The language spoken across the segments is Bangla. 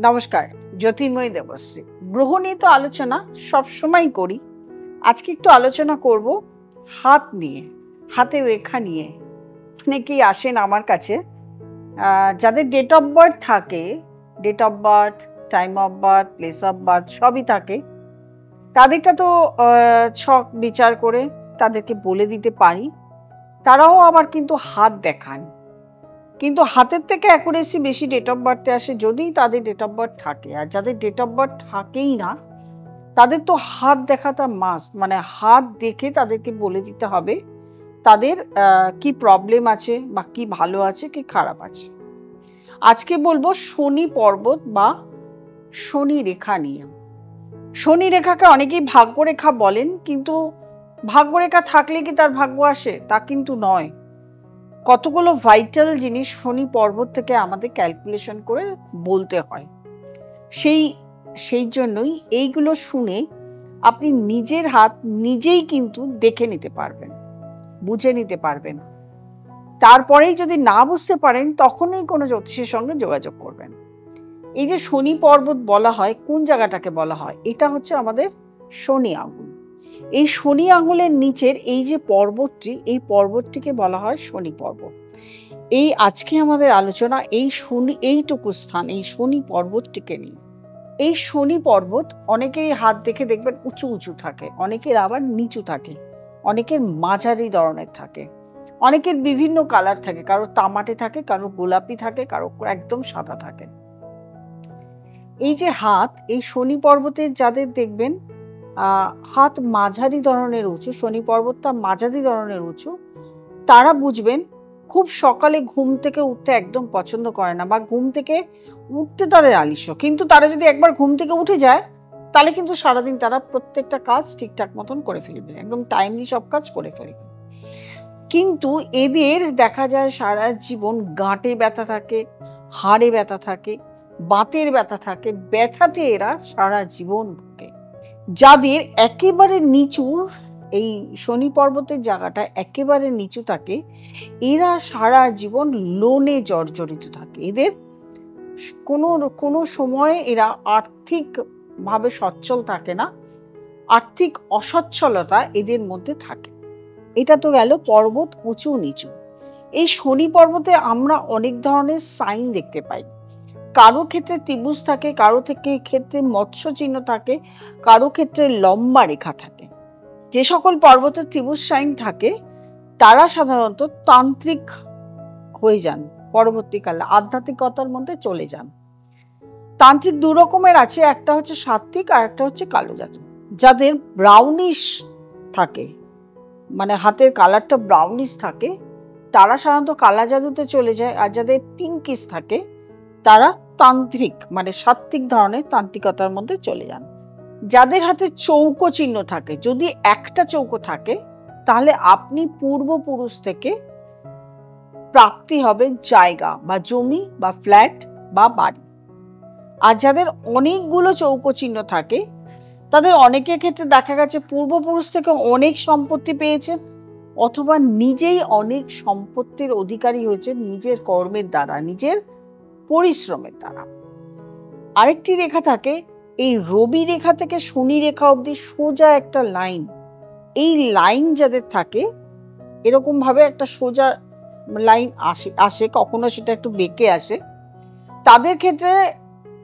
নমস্কার, জ্যোতির্ময়ী দেবশ্রী। গ্রহ নিয়ে তো আলোচনা সবসময় করি। আজকে একটু আলোচনা করব হাত নিয়ে, হাতের রেখা নিয়ে। অনেকেই আসেন আমার কাছে যাদের ডেট অফ বার্থ থাকে, date of birth, time of birth, place of birth সবই থাকে। তাদেরটা তো ছক বিচার করে তাদেরকে বলে দিতে পারি। তারাও আবার কিন্তু হাত দেখান, কিন্তু হাতের থেকে অ্যাকুরেসি বেশি ডেট অফ বার্থে আসে যদি তাদের ডেট অফ বার্থ থাকে। আর যাদের ডেট অফ বার্থ থাকেই না তাদের তো হাত দেখাটা মাস্ট, মানে হাত দেখে তাদেরকে বলে দিতে হবে তাদের কি প্রবলেম আছে বা কি ভালো আছে কি খারাপ আছে। আজকে বলবো শনি পর্বত বা শনি রেখা নিয়ে। শনি রেখাকে অনেকেই ভাগ্যরেখা বলেন, কিন্তু ভাগ্যরেখা থাকলে কি তার ভাগ্য আসে? তা কিন্তু নয়। কতগুলো ভাইটাল জিনিস শনি পর্বত থেকে আমাদের ক্যালকুলেশন করে বলতে হয়। সেই জন্যই এইগুলো শুনে আপনি নিজের হাত নিজেই কিন্তু দেখে নিতে পারবেন, বুঝে নিতে পারবেন। তারপরেই যদি না বুঝতে পারেন তখনই কোনো জ্যোতিষের সঙ্গে যোগাযোগ করবেন। এই যে শনি পর্বত বলা হয়, কোন জায়গাটাকে বলা হয়? এটা হচ্ছে আমাদের শনি আঙুল। এই শনি আঙুলের নিচের এই যে পর্বতটি, এই পর্বতটিকে বলা হয় শনি পর্বত। এই আজকে আমাদের আলোচনা এই শনি, এইটুকু স্থান, এই শনি পর্বতটিকে নিয়ে। এই শনি পর্বত অনেকেরই হাত দেখে দেখবেন উঁচু উঁচু থাকে, অনেকের আবার নিচু থাকে, অনেকের মাঝারি ধরনের থাকে, অনেকের বিভিন্ন কালার থাকে, কারো তামাটে থাকে, কারো গোলাপি থাকে, কারো একদম সাদা থাকে। এই যে হাত, এই শনি পর্বতের যাদের দেখবেন হাত মাঝারি ধরনের উঁচু, শনি পর্বতটা মাঝারি ধরনের উঁচু, তারা বুঝবেন খুব সকালে ঘুম থেকে উঠতে একদম পছন্দ করে না, বা ঘুম থেকে উঠতে তাদের আলস্য। কিন্তু তারা যদি একবার ঘুম থেকে উঠে যায় তাহলে কিন্তু সারাদিন তারা প্রত্যেকটা কাজ ঠিকঠাক মতন করে ফেলবে, একদম টাইমলি সব কাজ করে ফেলবে। কিন্তু এদের দেখা যায় সারা জীবন গাঁটে ব্যথা থাকে, হাড়ে ব্যথা থাকে, বাতের ব্যথা থাকে, ব্যথাতে এরা সারা জীবন ভোগে। যাদের একেবারে নিচু, এই শনি পর্বতের জায়গাটা একেবারে নিচু থাকে, এরা সারা জীবন লোনে জর্জরিত থাকে। এদের কোনো সময় এরা আর্থিকভাবে সচ্ছল থাকে না, আর্থিক অসচ্ছলতা এদের মধ্যে থাকে। এটা তো গেল পর্বত উঁচু নিচু। এই শনি পর্বতে আমরা অনেক ধরনের সাইন দেখতে পাই। কারো ক্ষেত্রে ত্রিভুজ থাকে, কারো ক্ষেত্রে মৎস্য চিহ্ন থাকে, কারো ক্ষেত্রে লম্বা রেখা থাকে। যে সকল পর্বতে ত্রিভুজ সাইন থাকে তারা সাধারণত তান্ত্রিক হয়ে যান, পরবর্তীকালে আধ্যাত্মিকতার মধ্যে চলে যান। তান্ত্রিক দু রকমের আছে, একটা হচ্ছে সাত্ত্বিক আর একটা হচ্ছে কালো জাদু। যাদের ব্রাউনিশ থাকে, মানে হাতের কালারটা ব্রাউনিশ থাকে, তারা সাধারণত কালা জাদুতে চলে যায়। আর যাদের পিঙ্কিশ থাকে তারা তান্ত্রিক, মানে সাত্ত্বিক ধরনের তান্ত্রিকতার মধ্যে চলে যান। যাদের হাতে চৌকো চিহ্ন থাকে, যদি একটা চৌকো থাকে তাহলে আপনি পূর্বপুরুষ থেকে প্রাপ্তি হবে জায়গা বা জমি বা ফ্ল্যাট বা বাড়ি। আর যাদের অনেকগুলো চৌকো চিহ্ন থাকে তাদের অনেকের ক্ষেত্রে দেখা গেছে পূর্বপুরুষ থেকে অনেক সম্পত্তি পেয়েছেন, অথবা নিজেই অনেক সম্পত্তির অধিকারী হয়েছেন নিজের কর্মের দ্বারা, নিজের পরিশ্রমের দ্বারা। আরেকটি রেখা থাকে, এই রবি রেখা থেকে শনি রেখা অবধি সোজা একটা লাইন। এই লাইন যাদের থাকে, এরকম ভাবে একটা সোজা লাইন আসে, কখনো সেটা একটু বেঁকে আসে, তাদের ক্ষেত্রে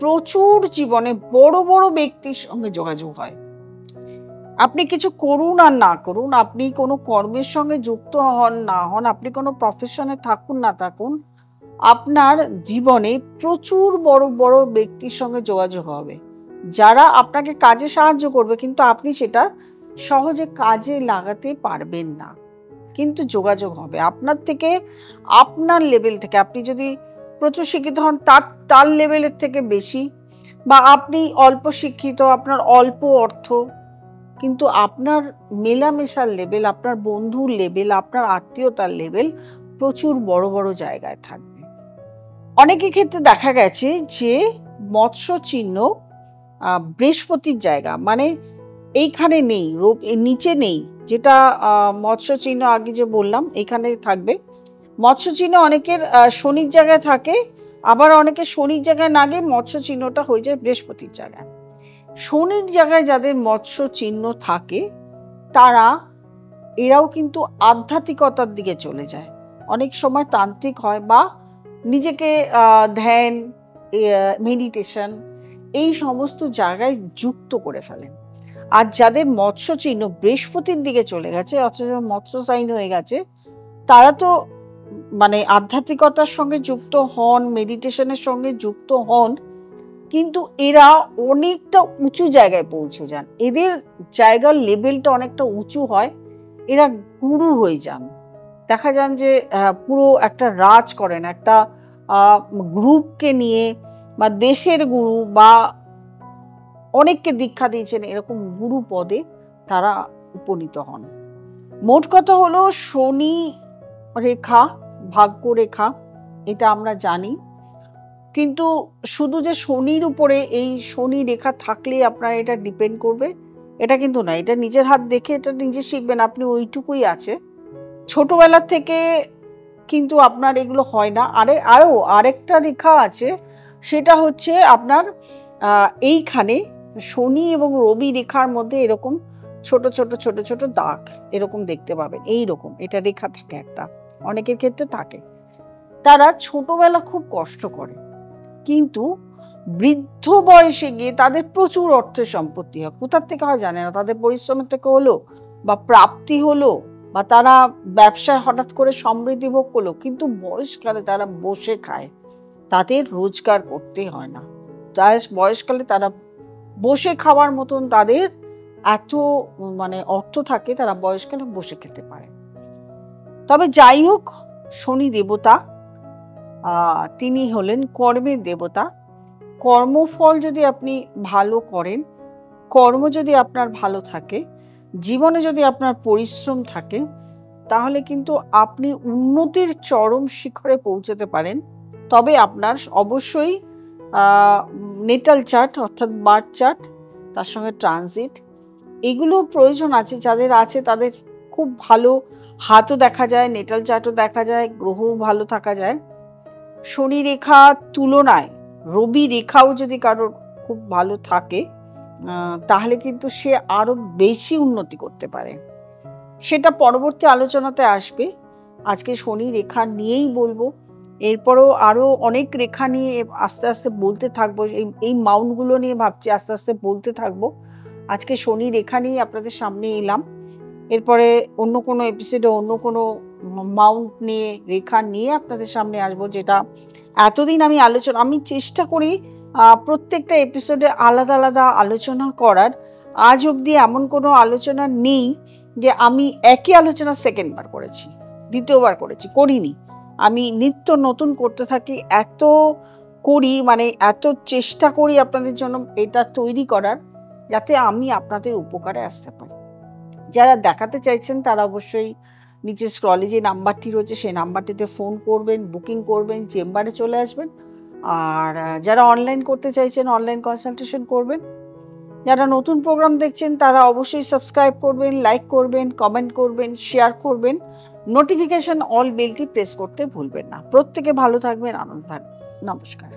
প্রচুর জীবনে বড় বড় ব্যক্তির সঙ্গে যোগাযোগ হয়। আপনি কিছু করুন আর না করুন, আপনি কোনো কর্মের সঙ্গে যুক্ত হন না হন, আপনি কোনো প্রফেশনে থাকুন না থাকুন, আপনার জীবনে প্রচুর বড় বড় ব্যক্তির সঙ্গে যোগাযোগ হবে, যারা আপনাকে কাজে সাহায্য করবে, কিন্তু আপনি সেটা সহজে কাজে লাগাতে পারবেন না। কিন্তু যোগাযোগ হবে আপনার থেকে, আপনার লেভেল থেকে। আপনি যদি প্রচুর শিক্ষিত হন তার লেভেলের থেকে বেশি, বা আপনি অল্প শিক্ষিত, আপনার অল্প অর্থ, কিন্তু আপনার মেলামেশার লেভেল, আপনার বন্ধুর লেভেল, আপনার আত্মীয়তার লেভেল প্রচুর বড় বড় জায়গায় থাকবে। অনেকের ক্ষেত্রে দেখা গেছে যে মৎস্য চিহ্ন বৃহস্পতির জায়গা, মানে এইখানে নেই, নিচে নেই, যেটা মৎস্য চিহ্ন আগে যে বললাম এইখানে থাকবে। মৎস্য চিহ্ন অনেকের শনির জায়গায় থাকে, আবার অনেকে শনির জায়গায় না গিয়ে মৎস্য চিহ্নটা হয়ে যায় বৃহস্পতির জায়গায়। শনির জায়গায় যাদের মৎস্য চিহ্ন থাকে তারা এরাও কিন্তু আধ্যাত্মিকতার দিকে চলে যায়, অনেক সময় তান্ত্রিক হয় বা নিজেকে ধ্যান, মেডিটেশন এই সমস্ত জায়গায় যুক্ত করে ফেলেন। আর যাদের মৎস্য চিহ্ন বৃহস্পতির দিকে চলে গেছে অথচ মৎস্য সাইন হয়ে গেছে, তারা তো মানে আধ্যাত্মিকতার সঙ্গে যুক্ত হন, মেডিটেশনের সঙ্গে যুক্ত হন, কিন্তু এরা অনেকটা উঁচু জায়গায় পৌঁছে যান, এদের জায়গার লেভেলটা অনেকটা উঁচু হয়, এরা গুরু হয়ে যান। দেখা যান যে পুরো একটা রাজ করেন, একটা গ্রুপকে নিয়ে, বা দেশের গুরু, বা অনেককে দীক্ষা দিয়েছেন, এরকম গুরু পদে তারা উপনীত হন। মোট কথা হলো শনি রেখা ভাগ্য রেখা, এটা আমরা জানি, কিন্তু শুধু যে শনির উপরে এই শনি রেখা থাকলে আপনার এটা ডিপেন্ড করবে এটা কিন্তু না, এটা নিজের হাত দেখে এটা নিজে শিখবেন, আপনি ওইটুকুই আছে। ছোটবেলা থেকে কিন্তু আপনার এগুলো হয় না। আরও আরেকটা রেখা আছে, সেটা হচ্ছে আপনার এইখানে শনি এবং রবি রেখার মধ্যে এরকম ছোট ছোট ছোট ছোট দাগ এরকম দেখতে পাবেন, এইরকম এটা রেখা থাকে একটা, অনেকের ক্ষেত্রে থাকে। তারা ছোটবেলা খুব কষ্ট করে, কিন্তু বৃদ্ধ বয়সে গিয়ে তাদের প্রচুর অর্থের সম্পত্তি হয়। কোথার থেকে হয় জানে না, তাদের পরিশ্রমের থেকে হলো, বা প্রাপ্তি হলো, বা তারা ব্যবসায় হঠাৎ করে সমৃদ্ধি ভোগ করলো, কিন্তু বয়সকালে তারা বসে খায়, তাদের রোজগার করতে হয় না। বয়সকালে তারা বসে খাওয়ার মতন তাদের এত মানে অর্থ থাকে, তারা বয়সকালে বসে খেতে পারে। তবে যাই হোক, শনি দেবতা তিনি হলেন কর্মের দেবতা। কর্মফল যদি আপনি ভালো করেন, কর্ম যদি আপনার ভালো থাকে, জীবনে যদি আপনার পরিশ্রম থাকে, তাহলে কিন্তু আপনি উন্নতির চরম শিখরে পৌঁছতে পারেন। তবে আপনার অবশ্যই নেটাল চার্ট অর্থাৎ বার্থ চার্ট, তার সঙ্গে ট্রানজিট, এগুলো প্রয়োজন আছে। যাদের আছে তাদের খুব ভালো হাতও দেখা যায়, নেটাল চার্টও দেখা যায়, গ্রহও ভালো থাকা যায়। শনি রেখা তুলনায় রবি রেখাও যদি কারোর খুব ভালো থাকে, তাহলে কিন্তু সে আরো বেশি উন্নতি করতে পারে। সেটা পরবর্তী আলোচনাতে আসবে। আজকে শনি রেখা নিয়েই বলবো, এরপরও আরো অনেক রেখা নিয়ে আস্তে আস্তে বলতে থাকবো। এই মাউন্টগুলো নিয়ে ভাবছি আস্তে আস্তে বলতে থাকবো। আজকে শনি রেখা নিয়ে আপনাদের সামনে এলাম। এরপরে অন্য কোনো এপিসোডে অন্য কোনো মাউন্ট নিয়ে, রেখা নিয়ে আপনাদের সামনে আসবো, যেটা এতদিন আমি চেষ্টা করি প্রত্যেকটা এপিসোডে আলাদা আলাদা আলোচনা করার। আজ অবধি এমন কোনো আলোচনা নেই যে আমি একই আলোচনা সেকেন্ডবার করেছি, দ্বিতীয়বার করিনি। আমি নিত্য নতুন করতে থাকি, এত করি, মানে এত চেষ্টা করি আপনাদের জন্য এটা তৈরি করার, যাতে আমি আপনাদের উপকারে আসতে পারি। যারা দেখাতে চাইছেন তারা অবশ্যই নিচে স্ক্রলে যে নাম্বারটি রয়েছে সেই নাম্বারটিতে ফোন করবেন, বুকিং করবেন, চেম্বারে চলে আসবেন। আর যারা অনলাইন করতে চাইছেন অনলাইন কনসালটেশন করবেন। যারা নতুন প্রোগ্রাম দেখছেন তারা অবশ্যই সাবস্ক্রাইব করবেন, লাইক করবেন, কমেন্ট করবেন, শেয়ার করবেন, নোটিফিকেশন অল বেলটি প্রেস করতে ভুলবেন না। প্রত্যেকে ভালো থাকবেন, আনন্দ থাকবেন। নমস্কার।